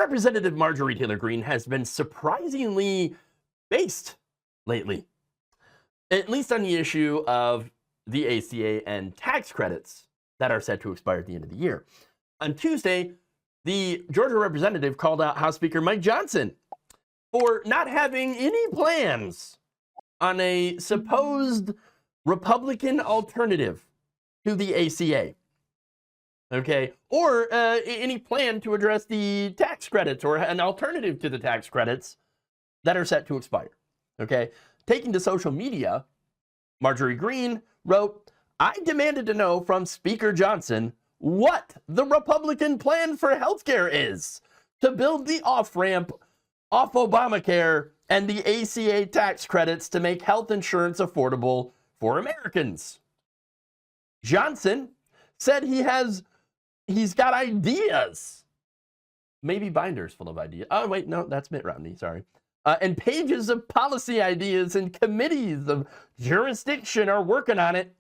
Representative Marjorie Taylor Greene has been surprisingly based lately, at least on the issue of the ACA and tax credits that are set to expire at the end of the year. On Tuesday, the Georgia representative called out House Speaker Mike Johnson for not having any plans on a supposed Republican alternative to the ACA. Okay, or any plan to address the tax credits or an alternative to the tax credits that are set to expire. Okay, taking to social media, Marjorie Greene wrote, "I demanded to know from Speaker Johnson what the Republican plan for healthcare is to build the off-ramp off Obamacare and the ACA tax credits to make health insurance affordable for Americans." Johnson said he's got ideas. Maybe binders full of ideas. Oh, wait, no, that's Mitt Romney, sorry. And pages of policy ideas and committees of jurisdiction are working on it.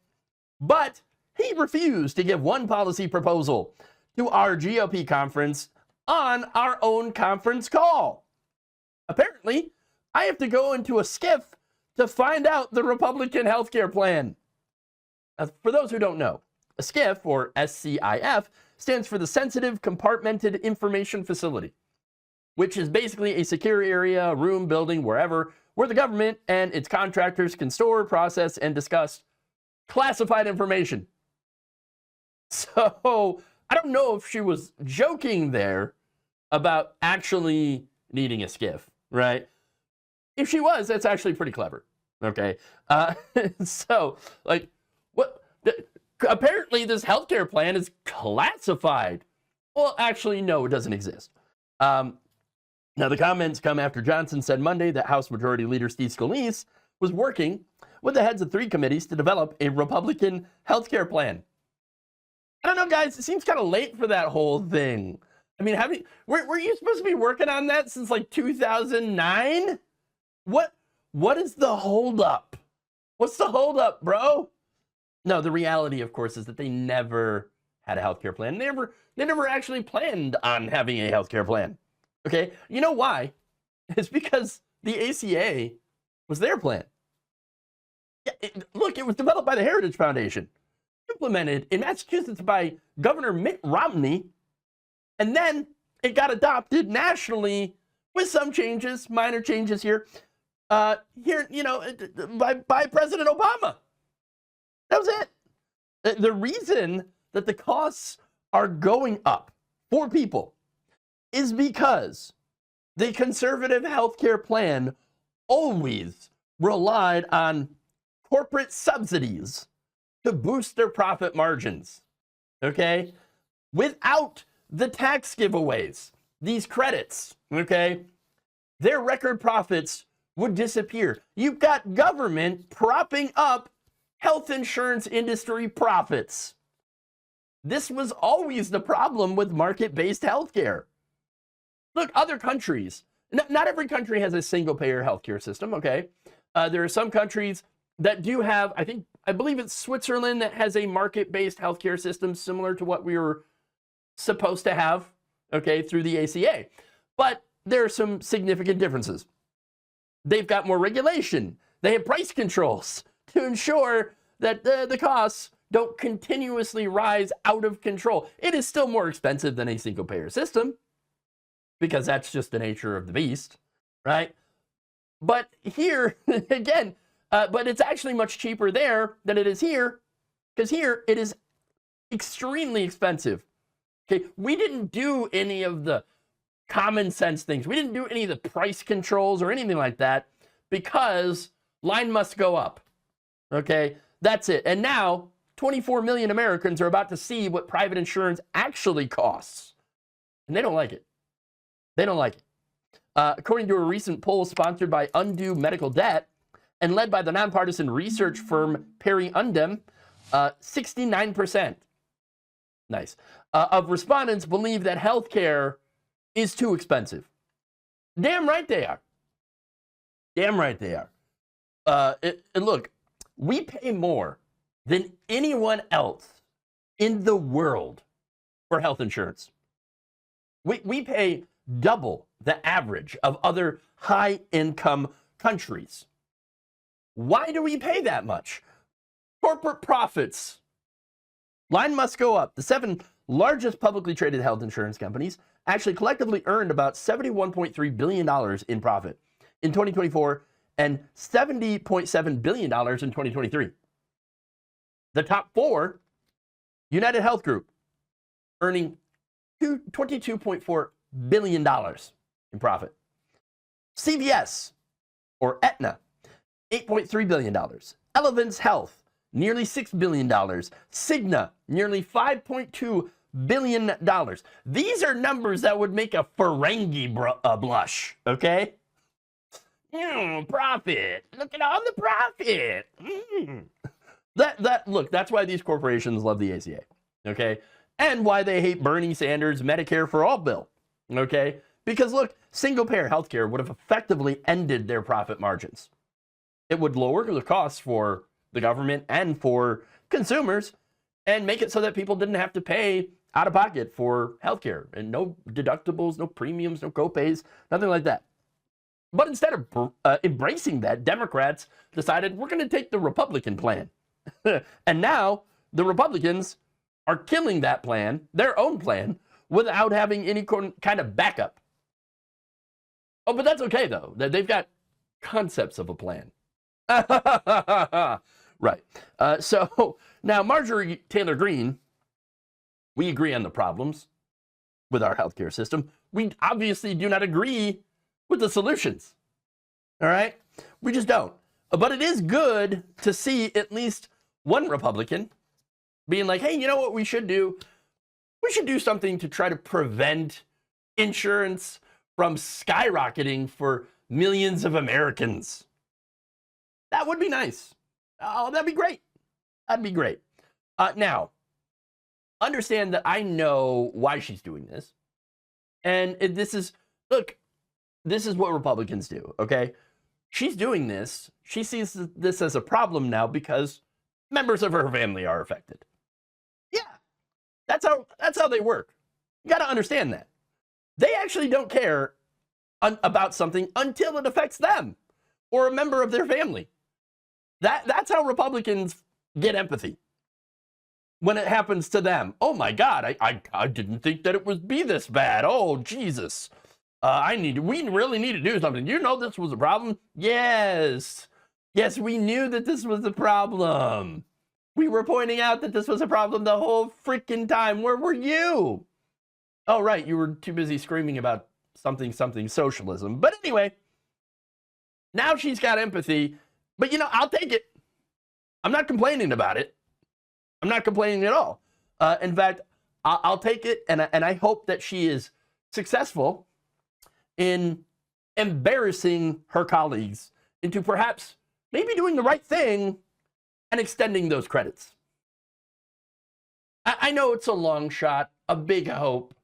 But he refused to give one policy proposal to our GOP conference on our own conference call. Apparently, I have to go into a skiff to find out the Republican healthcare plan. For those who don't know, a SCIF, or SCIF, stands for the Sensitive Compartmented Information Facility, which is basically a secure area, room, building, wherever, where the government and its contractors can store, process, and discuss classified information. So I don't know if she was joking there about actually needing a SCIF, right? If she was, that's actually pretty clever, okay? So, like, what? Apparently this healthcare plan is classified. Well, actually, no, it doesn't exist. Now, the comments come after Johnson said Monday that House Majority Leader Steve Scalise was working with the heads of 3 committees to develop a Republican healthcare plan. I don't know, guys, it seems kind of late for that whole thing. I mean, were you supposed to be working on that since like 2009? What is the holdup? What's the holdup, bro? No, the reality, of course, is that they never had a healthcare plan. They never actually planned on having a healthcare plan. Okay, you know why? It's because the ACA was their plan. Yeah, look, it was developed by the Heritage Foundation, implemented in Massachusetts by Governor Mitt Romney, and then it got adopted nationally with some changes, minor changes here, by President Obama. That was it. The reason that the costs are going up for people is because the conservative healthcare plan always relied on corporate subsidies to boost their profit margins, okay? Without the tax giveaways, these credits, okay, their record profits would disappear. You've got government propping up health insurance industry profits. This was always the problem with market-based healthcare. Look, other countries, not every country has a single-payer healthcare system, okay? There are some countries that do have, I believe it's Switzerland that has a market-based healthcare system similar to what we were supposed to have, okay, through the ACA. But there are some significant differences. They've got more regulation. They have price controls to ensure that the costs don't continuously rise out of control. It is still more expensive than a single-payer system because that's just the nature of the beast, right? But here, again, but it's actually much cheaper there than it is here because here it is extremely expensive. Okay, we didn't do any of the common sense things. We didn't do any of the price controls or anything like that because line must go up. Okay, that's it. And now 24 million Americans are about to see what private insurance actually costs. And they don't like it. They don't like it. According to a recent poll sponsored by Undue Medical Debt and led by the nonpartisan research firm Perry Undem, 69%, nice, of respondents believe that healthcare is too expensive. Damn right they are. Damn right they are. And look, we pay more than anyone else in the world for health insurance. We pay double the average of other high-income countries. Why do we pay that much? Corporate profits. Line must go up. The 7 largest publicly traded health insurance companies actually collectively earned about $71.3 billion in profit in 2024 and $70.7 billion in 2023. The top 4, United Health Group, earning $22.4 billion in profit. CVS, or Aetna, $8.3 billion. Elevance Health, nearly $6 billion. Cigna, nearly $5.2 billion. These are numbers that would make a Ferengi blush, okay? Profit. Look at all the profit. Look, that's why these corporations love the ACA, okay? And why they hate Bernie Sanders' Medicare for All bill, okay? Because look, single-payer healthcare would have effectively ended their profit margins. It would lower the costs for the government and for consumers and make it so that people didn't have to pay out of pocket for healthcare, and no deductibles, no premiums, no copays, nothing like that. But instead of embracing that, Democrats decided we're going to take the Republican plan. And now the Republicans are killing that plan, their own plan, without having any kind of backup. Oh, but that's okay, though. They've got concepts of a plan. Right. So now Marjorie Taylor Greene, we agree on the problems with our healthcare system. We obviously do not agree with the solutions. All right? We just don't. But it is good to see at least one Republican being like, hey, you know what we should do? We should do something to try to prevent insurance from skyrocketing for millions of Americans. That would be nice. Oh, that'd be great. That'd be great. Now, understand that I know why she's doing this. And this is what Republicans do, okay? She's doing this. She sees this as a problem now because members of her family are affected. Yeah, that's how they work. You got to understand that. They actually don't care about something until it affects them or a member of their family. That's how Republicans get empathy. When it happens to them. Oh my God, I didn't think that it would be this bad. Oh, Jesus. We really need to do something. You know this was a problem? Yes. Yes, we knew that this was a problem. We were pointing out that this was a problem the whole freaking time. Where were you? Oh, right, you were too busy screaming about something socialism. But anyway, now she's got empathy. But, I'll take it. I'm not complaining about it. I'm not complaining at all. In fact, I'll take it, and I hope that she is successful in embarrassing her colleagues into perhaps maybe doing the right thing and extending those credits. I know it's a long shot, a big hope,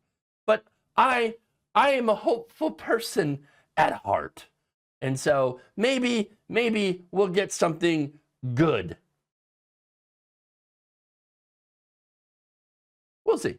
but I am a hopeful person at heart. And so maybe we'll get something good. We'll see.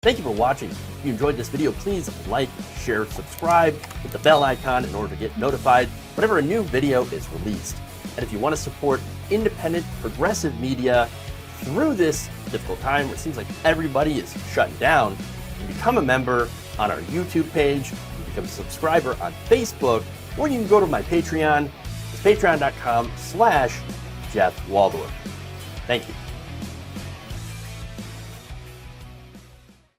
Thank you for watching. If you enjoyed this video, please like, share, subscribe, hit the bell icon in order to get notified whenever a new video is released. And if you want to support independent, progressive media through this difficult time where it seems like everybody is shutting down, you can become a member on our YouTube page, you can become a subscriber on Facebook, or you can go to my Patreon. It's patreon.com/Jeff Waldorf. Thank you.